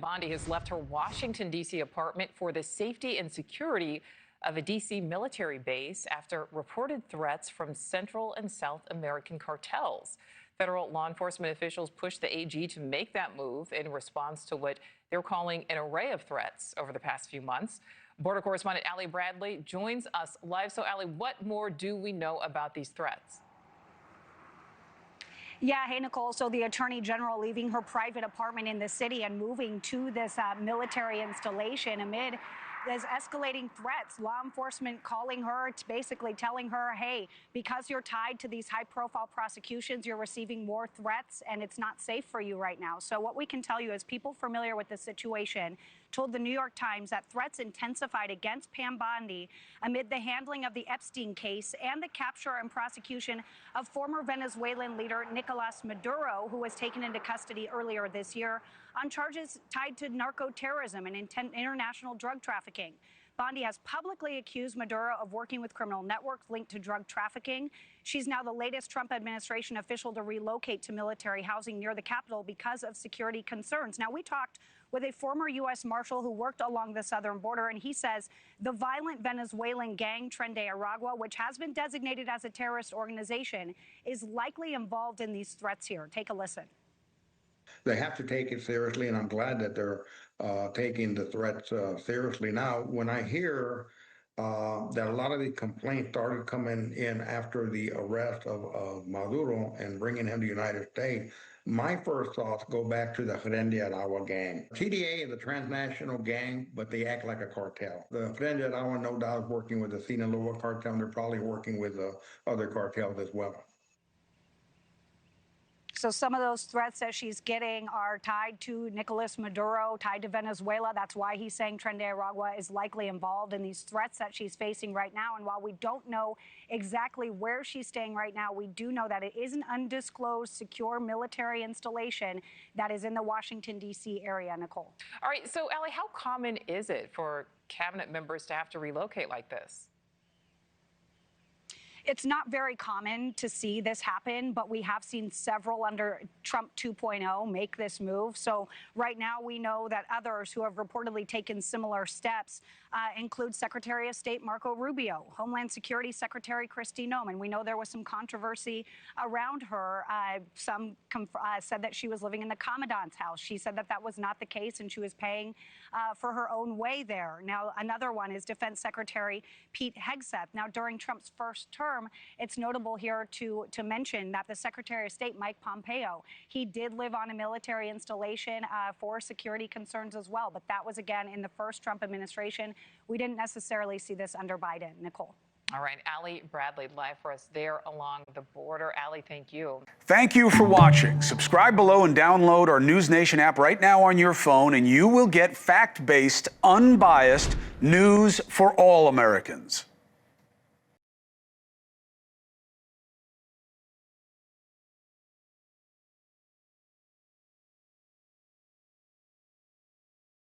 Bondi has left her Washington, D.C. apartment for the safety and security of a D.C. military base after reported threats from Central and South American cartels. Federal law enforcement officials pushed the AG to make that move in response to what they're calling an array of threats over the past few months. Border correspondent Allie Bradley joins us live. So, Allie, what more do we know about these threats? Yeah, hey, Nicole. So the Attorney General leaving her private apartment in the city and moving to this military installation amid these escalating threats. Law enforcement calling her, basically telling her, hey, because you're tied to these high-profile prosecutions, you're receiving more threats, and it's not safe for you right now. So what we can tell you is people familiar with the situation told the New York Times that threats intensified against Pam Bondi amid the handling of the Epstein case and the capture and prosecution of former Venezuelan leader Nicolas Maduro, who was taken into custody earlier this year on charges tied to narco-terrorism and international drug trafficking. Bondi has publicly accused Maduro of working with criminal networks linked to drug trafficking. She's now the latest Trump administration official to relocate to military housing near the Capitol because of security concerns. Now, we talked with a former U.S. Marshal who worked along the southern border, and he says the violent Venezuelan gang Tren de Aragua, which has been designated as a terrorist organization, is likely involved in these threats here. Take a listen. They have to take it seriously, and I'm glad that they're taking the threats seriously. Now, when I hear that a lot of the complaints started coming in after the arrest of Maduro and bringing him to the United States, my first thoughts go back to the Tren de Aragua gang. TDA is a transnational gang, but they act like a cartel. The Tren de Aragua, no doubt, is working with the Sinaloa cartel, and they're probably working with other cartels as well. So some of those threats that she's getting are tied to Nicolas Maduro, tied to Venezuela. That's why he's saying Tren de Aragua is likely involved in these threats that she's facing right now. And while we don't know exactly where she's staying right now, we do know that it is an undisclosed, secure military installation that is in the Washington, D.C. area, Nicole. All right. So, Allie, how common is it for cabinet members to have to relocate like this? It's not very common to see this happen, but we have seen several under Trump 2.0 make this move. So right now we know that others who have reportedly taken similar steps include Secretary of State Marco Rubio, Homeland Security Secretary Kristi Noem. We know there was some controversy around her. Some said that she was living in the commandant's house. She said that that was not the case and she was paying for her own way there. Now, another one is Defense Secretary Pete Hegseth. Now, during Trump's first term, it's notable here to mention that the Secretary of State, Mike Pompeo, he did live on a military installation for security concerns as well. But that was, again, in the first Trump administration. We didn't necessarily see this under Biden. Nicole. All right, Allie Bradley live for us there along the border. Allie, thank you. Thank you for watching. Subscribe below and download our NewsNation app right now on your phone, and you will get fact-based, unbiased news for all Americans.